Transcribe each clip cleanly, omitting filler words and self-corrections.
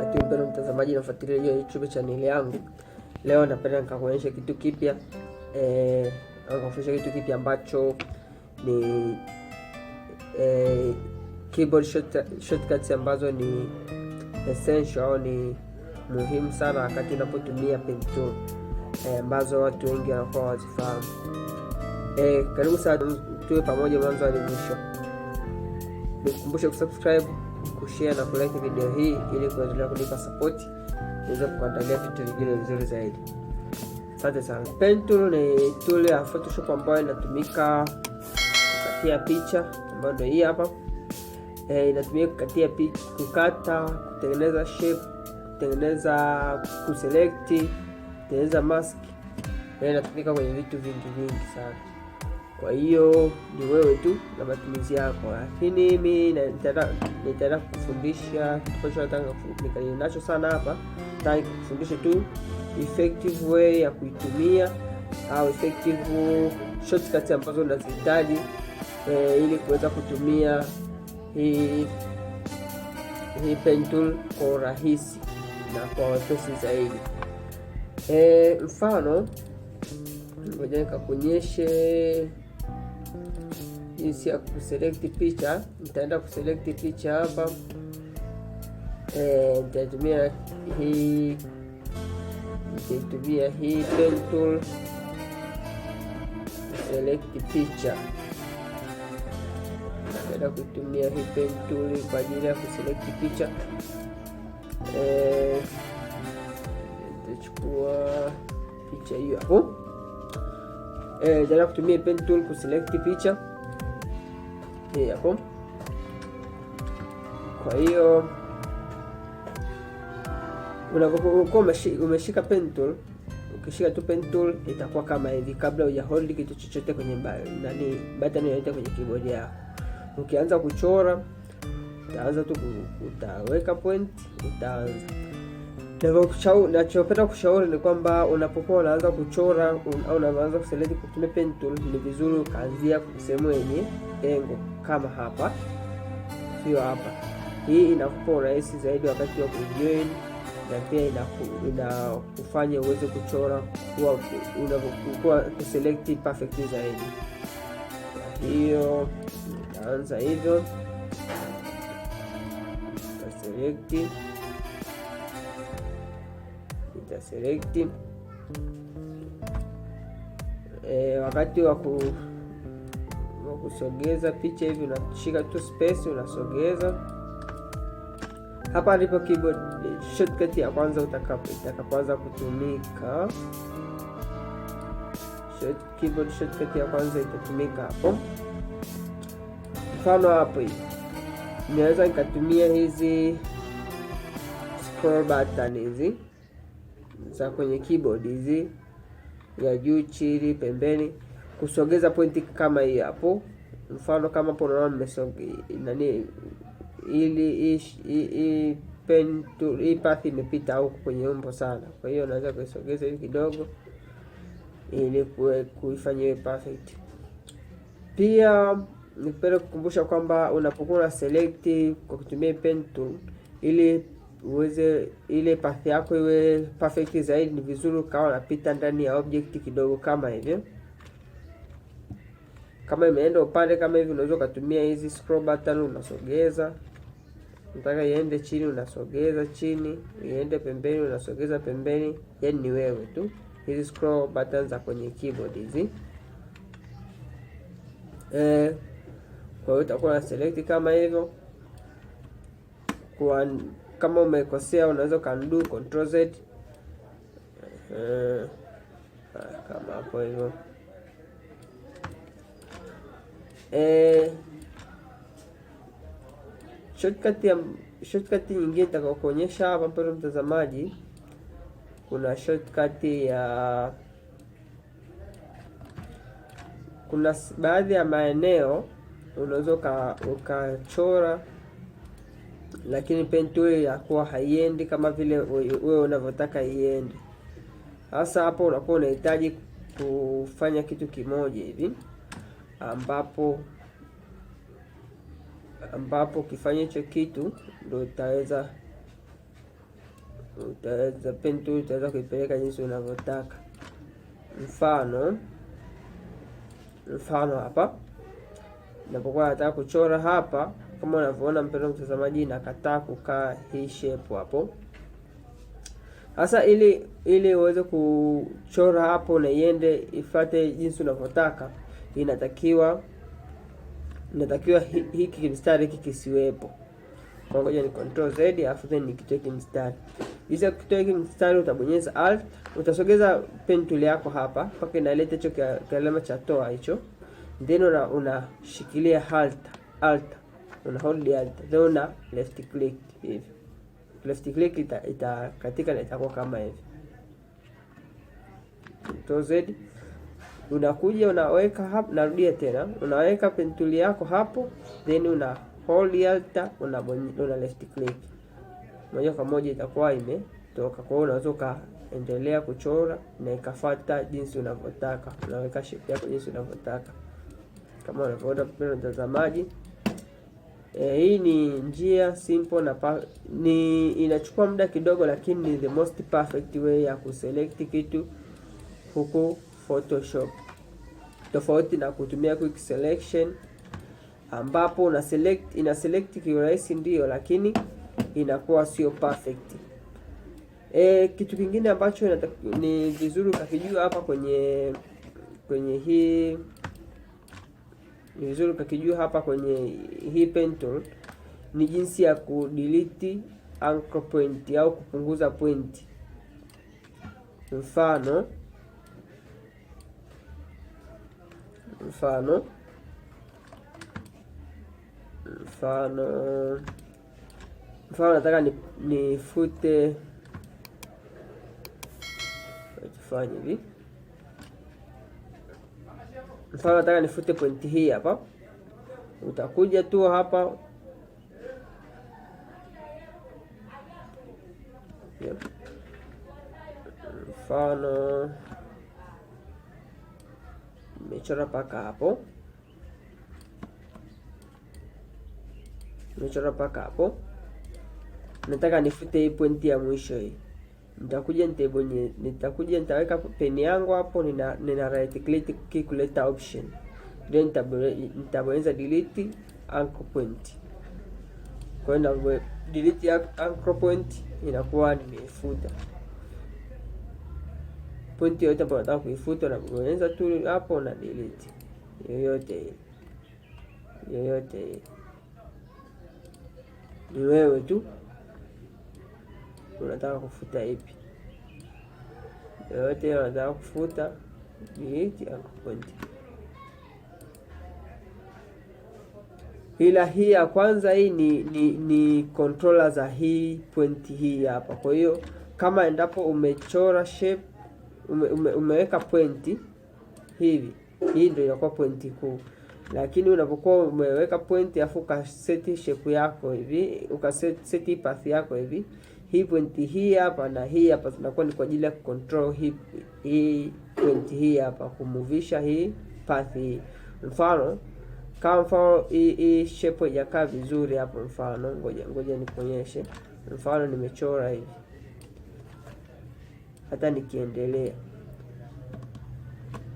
wakati mpendwa mtazamaji na mfuatiliaji wa YouTube channel yangu. Leo napenda nikakuonyesha kitu kipya kitu kipya ambacho ni keyboard shortcuts ambazo ni essential au ni muhimu sana wakati unapotumia pen tool ambazo watu wengi wanakuwa wazifahamu. Karibu sana tuwe pamoja mwanzo hadi mwisho. Nikukumbusha kusubscribe, kushare na kulike video hii ili kuendelea kunipa support niweze kuandalia vitu vingine vizuri zaidi. Asante sana. Pen tool ni tool ya Photoshop ambayo inatumika kukatia picha, ambayo ndio hii hapa. Inatumika kukatia picha, kukata, kutengeneza shape, kutengeneza, kuselect, kutengeneza mask. Inatumika kwenye vitu vingi sana. Kwa hiyo ni wewe tu na matumizi yako, lakini mimi nitaenda kufundisha kitu ambacho nataka nikali nacho sana hapa. Nataka kufundisha tu effective way ya kuitumia au effective shortcuts ambazo unazihitaji ili kuweza kutumia hii pen tool kwa urahisi na kwa wepesi zaidi. Mfano, ngoja nikakuonyeshe jinsi ya kuselect picha. Nitaenda kuselect picha hapa. Nitatumia hii pen tool select picha. Nitaenda kutumia hii pen tool kwa ajili ya kuselect picha. Nitachukua picha hiyo hapo. Nitaenda kutumia pen tool kuselect picha hii hapo. Kwa hiyo unapokuwa umeshika pen tool, ukishika tu pen tool itakuwa kama hivi kabla hujahold kitu chochote kwenye button yoyote kwenye keyboard yako. Ukianza kuchora utaanza tu, utaweka point, utaanza. Nachopenda kushauri ni kwamba unapokuwa unaanza kuchora au unaanza kuselect kutumia pen tool, ni vizuri ukaanzia sehemu yenye engo kama hapa, sio hapa. Hii inakupa urahisi zaidi wakati wa kujoin, na pia inakufanya uweze kuchora unapokuwa kuselect perfect zaidi. Kwa hiyo nitaanza hivyo, select wakati wa kusogeza picha hivi, unashika tu space, unasogeza. Hapa ndipo keyboard shortcut ya kwanza itakapoanza kutumika. Keyboard shortcut ya kwanza itatumika hapo. Mfano hapo hivi ninaweza nikatumia hizi scroll button hizi za kwenye keyboard hizi ya juu, chini, pembeni, kusogeza pointi kama hii hapo. Mfano kama hapo unaona nimesogea ili pen tool hii path imepita huko kwenye umbo sana. Kwa hiyo unaweza kuisogeza hivi kidogo ili kuifanya iwe perfect. Pia nipende kukumbusha kwamba unapokuwa na select kwa kutumia pen tool, ili uweze ile path yako iwe perfect zaidi, ni vizuri ukawa unapita ndani ya object kidogo kama hivyo. Kama imeenda upande kama hivi, unaweza kutumia hizi scroll button, unasogeza. Nataka iende chini, unasogeza chini, iende pembeni, unasogeza pembeni. Yaani ni wewe tu. Hizi scroll buttons za kwenye keyboard hizi. Kwa hiyo utakuwa na select kama hivyo. Kama umekosea unaweza undo control Z. Kama hapo hivyo. Shortcut nyingine nitakayokuonyesha hapa mpendwa mtazamaji, kuna shortcut ya kuna baadhi ya maeneo unaweza ukachora, lakini pen tool yakuwa haiendi kama vile wewe unavyotaka iende. Sasa hapo unakuwa unahitaji kufanya kitu kimoja hivi, ambapo ukifanya hicho kitu ndio utaweza pen tool utaweza kuipeleka jinsi unavyotaka. Mfano hapa napokuwa nataka kuchora hapa, kama unavyoona mpendwa mtazamaji, nakataa kukaa hii shape hapo. Sasa ili uweze kuchora hapo na iende ifuate jinsi unavyotaka, inatakiwa hiki kimstari hiki kisiwepo. Kwa ngoja ni control Z afu then nikitoe kimstari. Ili kutoa hiki mstari utabonyeza alt, utasogeza pen tool yako hapa mpaka inaleta hicho kialama cha toa hicho. Then unashikilia alt, una hold alt, then una left click hivi. Left click katika na itakuwa kama hivi. Control Z, unakuja unaweka hapa, narudia tena, unaweka pen tool yako hapo, then una hold alt, una left click. Moja kwa moja itakuwa imetoka. Kwa hiyo unaweza ukaendelea kuchora na ikafuata jinsi unavyotaka. Unaweka shape yako jinsi unavyotaka. Kama unavyoona mpendwa mtazamaji, hii ni njia simple na inachukua muda kidogo, lakini ni the most perfect way ya kuselect kitu huku Photoshop. Tofauti na kutumia quick selection ambapo ina select kiurahisi ndio, lakini inakuwa sio perfect. Kitu kingine ambacho ni vizuri ukakijua hapa kwenye hii, ni vizuri ukakijua hapa kwenye hii pen tool ni jinsi ya kudelete anchor point au kupunguza point. Mfano nataka nifute, tufanye hivi. Mfano nataka nifute point hii hapa, utakuja tu hapa mfano nimechora paka hapo, nataka nifute hii pointi ya mwisho hii. Nitaweka peni yangu hapo, nina right click kuleta option, then nitabonyeza delete anchor point. Kwa hiyo delete anchor point, inakuwa nimeifuta pointi yote ambayo nataka kuifuta, na bonyeza tu hapo na delete yoyote. Ni wewe tu unataka kufuta ipi, yoyote unataka kufuta, delete anchor point. Ila hii ya kwanza hii ni controller za hii point hii hapa. Kwa hiyo kama endapo umechora shape, umeweka point hivi, hii ndio inakuwa point kuu. Lakini unapokuwa umeweka point afu ukaseti shape yako hivi, ukaseti path yako hivi, hii point hii hapa na hii hapa zinakuwa ni kwa ajili ya control hii point hii hapa, kumuvisha hii path hii. Mfano hii shape haijakaa vizuri hapo. Mfano ngoja nikuonyeshe. Mfano nimechora hivi, hata nikiendelea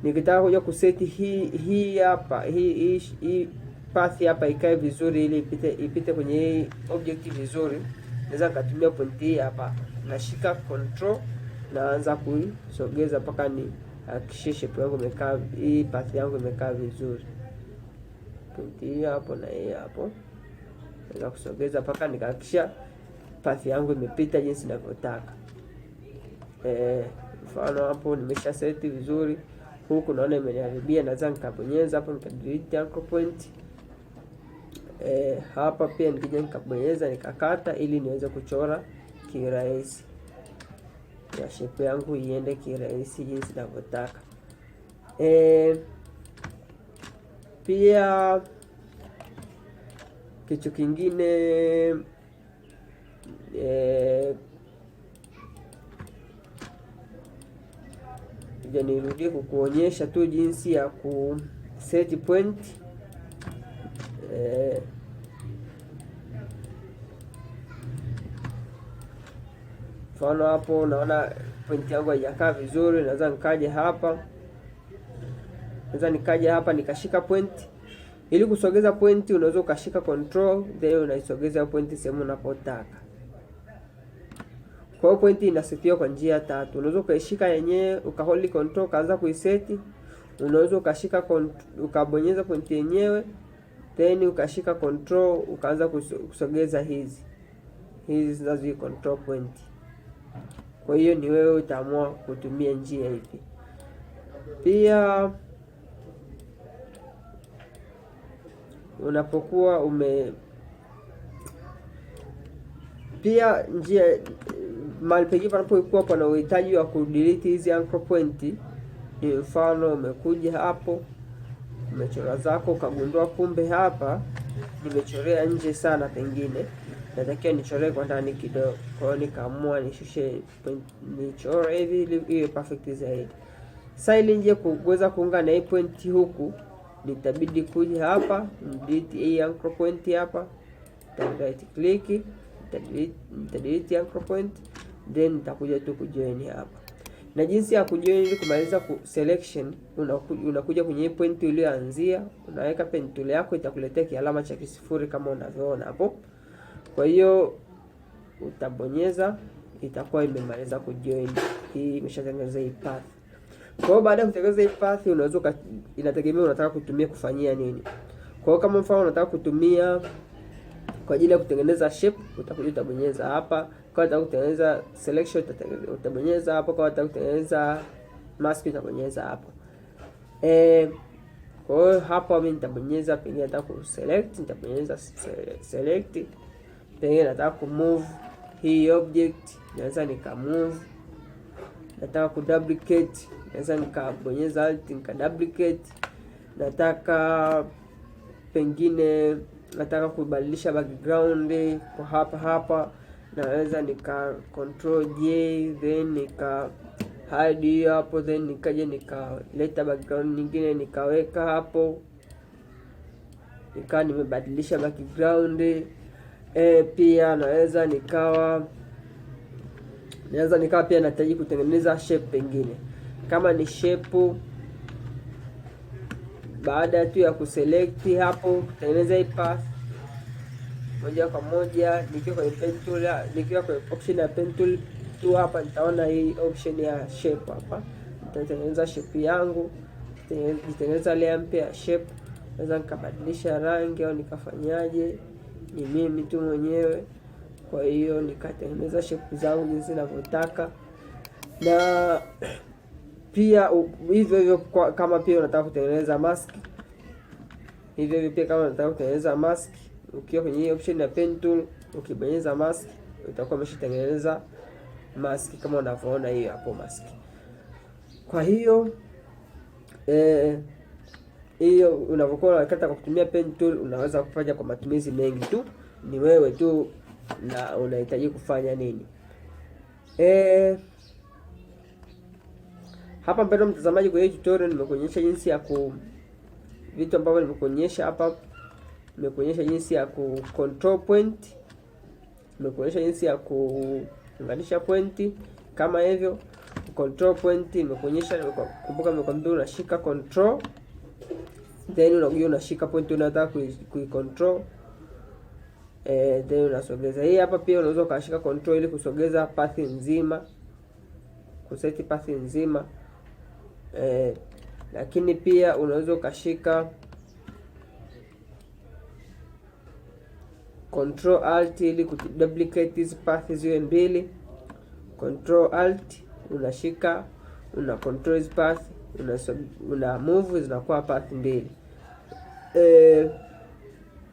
nikitaka kuja kuseti hii hapa, hii path hapa ikae vizuri, ili ipite kwenye hii object vizuri, naweza kutumia point hii hapa, nashika control, naanza kuisogeza mpaka ni hakikishe shape yangu imekaa, hii path yangu imekaa vizuri. Point hii hapo na hii hapo, naweza kusogeza mpaka nikahakikisha path yangu imepita jinsi ninavyotaka. Mfano hapo nimesha seti vizuri, huku naona imeniharibia, naweza nikabonyeza hapo nikadelete anchor point. Hapa pia nikija nikabonyeza nikakata, ili niweze kuchora kirahisi, ya shape yangu iende kirahisi jinsi ninavyotaka. Pia kitu kingine nirudie kukuonyesha tu jinsi ya set point. Mfano hapo unaona point yangu haijakaa vizuri, naweza nikaja hapa nikashika point. Ili kusogeza point unaweza ukashika control then unaisogeza point sehemu unapotaka. Kwa hiyo point inasetiwa kwa njia tatu. Unaweza ukaishika yenyewe ukahold control kaanza kuiseti. Unaweza ukashika ukabonyeza point yenyewe then ukashika control ukaanza kusogeza hizi zinazo control point. Kwa hiyo ni wewe utaamua kutumia njia ipi. Pia unapokuwa pia njia mahali pengine panapokuwa pana uhitaji wa kudelete hizi anchor point, ni mfano umekuja hapo umechora zako ukagundua kumbe hapa nimechorea nje sana, pengine natakiwa nichoree kwa ndani kidogo. Kwa hiyo nikaamua nishushe nichore hivi ili iwe perfect zaidi. Sasa ili nje kuweza kuungana hii point huku, nitabidi kuja hapa delete hii anchor point hapa, right click, delete anchor point, then nitakuja tu kujoin hapa. Na jinsi ya kujoin ili kumaliza selection, unakuja kwenye point iliyoanzia, unaweka pen tool yako, itakuletea kialama cha kisifuri kama unavyoona hapo. Kwa hiyo utabonyeza, itakuwa imemaliza kujoin. Hii imeshatengeneza hii path. Kwa hiyo baada ya kutengeneza hii path, unaweza inategemea unataka kutumia kufanyia nini. Kwa hiyo kama mfano unataka kutumia kwa ajili ya kutengeneza shape, utakuja utabonyeza hapa. Kwa unataka kutengeneza selection utabonyeza hapa. Kwa unataka kutengeneza mask utabonyeza hapa. Kwa hiyo hapa mimi nitabonyeza, pengine nataka ku select, nitabonyeza select. Pengine nataka ku move hii object, naweza nika move. Nataka ku duplicate, naweza nikabonyeza alt nika duplicate. Pengine nataka kubadilisha background kwa hapa, naweza nika control J then nika hide hapo, then nikaje nikaleta background nyingine nikaweka hapo, nimebadilisha background. Pia naweza nikawa pia nahitaji kutengeneza shape, pengine kama ni shape, baada tu ya kuselect hapo kutengeneza hii path moja kwa moja, nikiwa kwenye pen tool, nikiwa kwenye option ya pen tool tu hapa, nitaona hii option ya shape hapa. Nitatengeneza shape yangu, nitengeneza layer mpya ya shape. Naweza nikabadilisha rangi au nikafanyaje, ni mimi tu mwenyewe. Kwa hiyo nikatengeneza shape zangu jinsi ninavyotaka. Na pia hivyo kama pia unataka kutengeneza mask, hivyo pia kama unataka kutengeneza mask, ukiwa kwenye hii option ya pen tool ukibonyeza mask, utakuwa umeshatengeneza mask kama unavyoona hiyo hapo mask. Kwa hiyo hiyo unavyokuwa unakata kwa kutumia pen tool, unaweza kufanya kwa matumizi mengi tu, ni wewe tu na unahitaji kufanya nini. Hapa mpendwa mtazamaji, kwa hii tutorial nimekuonyesha jinsi ya vitu ambavyo nimekuonyesha hapa. Nimekuonyesha jinsi ya control point, nimekuonyesha jinsi ya kuunganisha point kama hivyo. Control point nimekuonyesha, kumbuka nimekwambia unashika control then unakuja unashika point unataka kuicontrol, then unasogeza. Hii hapa pia unaweza ukashika control ili kusogeza path nzima, kuseti path nzima. Lakini pia unaweza ukashika control alt ili kuduplicate hizi path ziwe mbili. Control alt unashika, una control hizi path, una move zinakuwa path mbili.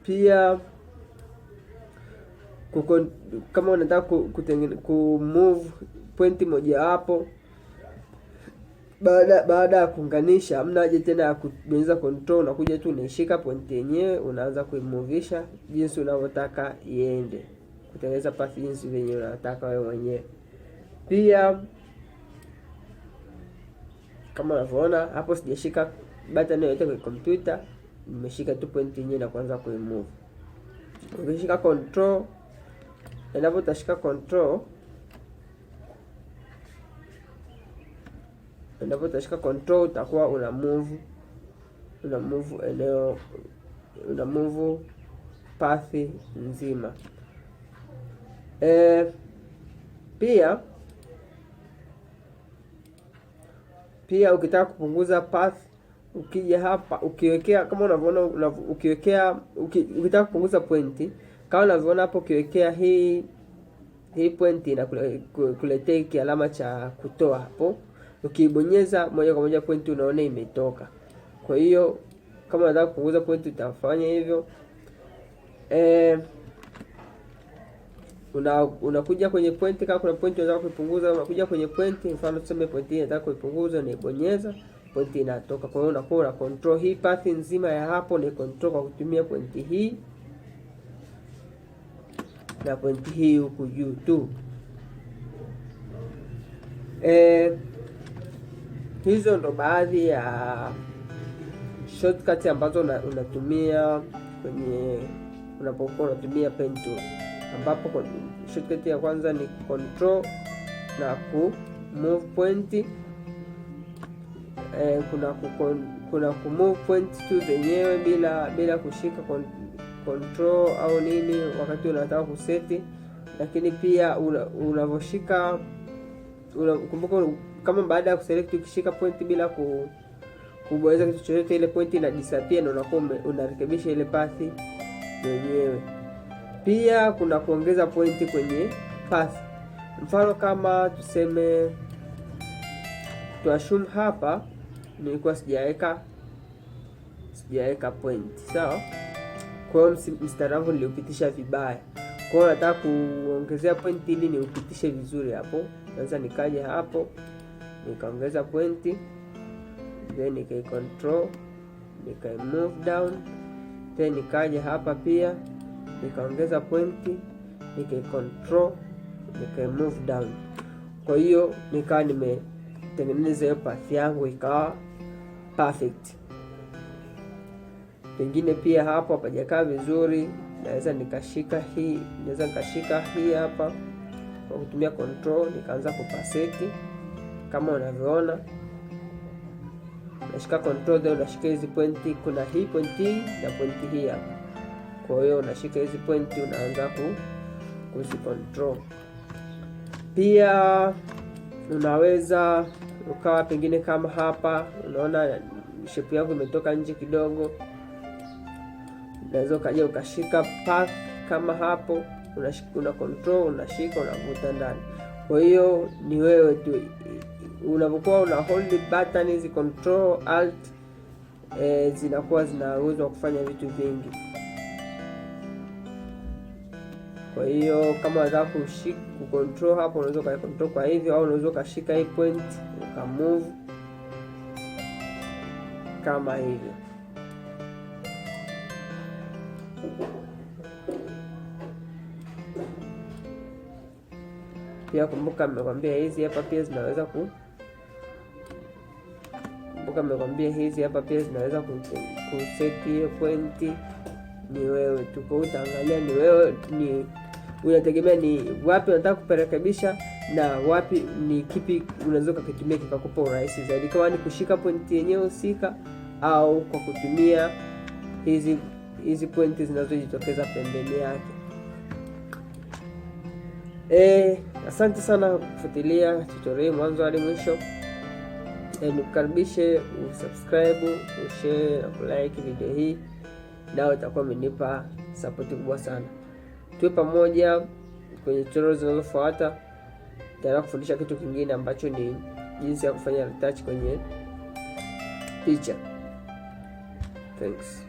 Pia kama unataka ku move point moja hapo, baada ya kuunganisha, hamna haja tena ya kubonyeza control, unakuja tu unashika point yenyewe unaanza kuimovisha jinsi unavyotaka iende, kutengeneza path jinsi venye unataka wewe mwenyewe. Pia kama unavyoona hapo, sijashika button yoyote kwa kompyuta, nimeshika tu point yenyewe na kuanza kuimove. Ukishika control, endapo utashika control endapo utashika control utakuwa una move eneo, una move path nzima. Pia ukitaka kupunguza path, ukija hapa ukiwekea kama unavyoona, ukitaka kupunguza pointi kama unavyoona hapo, ukiwekea hii pointi na kuletea kialama cha kutoa hapo, ukibonyeza moja kwa moja pointi unaona imetoka. Kwa hiyo kama unataka kupunguza pointi utafanya hivyo. Unakuja kwenye pointi, kama kuna pointi unataka kuipunguza, unakuja kwenye pointi, mfano tuseme pointi hii nataka kuipunguza, unaibonyeza, pointi inatoka. Kwa hiyo unakuwa una control hii path nzima ya hapo, ni control kwa kutumia pointi hii na pointi hii huku juu tu. Hizo ndo baadhi ya shortcut ambazo unatumia kwenye unapokuwa unatumia pen tool, ambapo shortcut ya kwanza ni control na ku move point. Kuna ku move point tu zenyewe bila kushika control au nini wakati unataka kuseti. Lakini pia unavoshika, kumbuka kama baada ya kuselect ukishika point bila kubonyeza kitu chochote, ile point ina disappear na unakuwa unarekebisha ile path yenyewe. Pia kuna kuongeza pointi kwenye path. Mfano kama tuseme tuassume hapa nilikuwa sijaweka point, sawa? Kwa hiyo mstari wangu niliupitisha vibaya. Kwa hiyo nataka kuongezea point ili niupitishe vizuri hapo. Sasa nikaja hapo nikaongeza point, then nikai control, nikai move down, then nikaja hapa pia nikaongeza pointi, nikai control, nikai move down. Kwa hiyo nikawa nimetengeneza hiyo path yangu ikawa perfect. Pengine pia hapo hapajakaa vizuri, naweza nikashika hii hapa kwa kutumia control, nikaanza kupaseti kama unavyoona. Unashika control, then unashika hizi pointi, kuna hii pointi na pointi hii hapa. Kwa hiyo unashika hizi pointi unaanza kuzi control. Pia unaweza ukawa pengine kama hapa unaona shape yangu imetoka nje kidogo, unaweza ukaja ukashika path kama hapo, una control, unashika, unavuta ndani. Kwa hiyo ni wewe tu unapokuwa una hold button hizi control alt, zinakuwa zina uwezo wa kufanya vitu vingi. Kwa hiyo kama unataka kucontrol hapo, unaweza ukacontrol kwa hivyo, au unaweza ukashika hii point ukamove kama hivyo. Pia kumbuka nimekwambia hizi hapa pia zinaweza kuseti hiyo pointi. Ni wewe tu, kwa utaangalia ni wewe, ni unategemea ni wapi unataka kurekebisha na wapi ni kipi unaweza kukitumia kikakupa urahisi zaidi, kama ni kushika pointi yenyewe husika au kwa kutumia hizi pointi zinazojitokeza pembeni yake. Asante sana kufuatilia tutorial mwanzo hadi mwisho. Nikukaribishe usubscribe, ushare na kulike video hii, nao itakuwa imenipa support kubwa sana. Tuwe pamoja kwenye tutorial zinazofuata. Nitaanza kufundisha kitu kingine ambacho ni jinsi ya kufanya retouch kwenye picha. Thanks.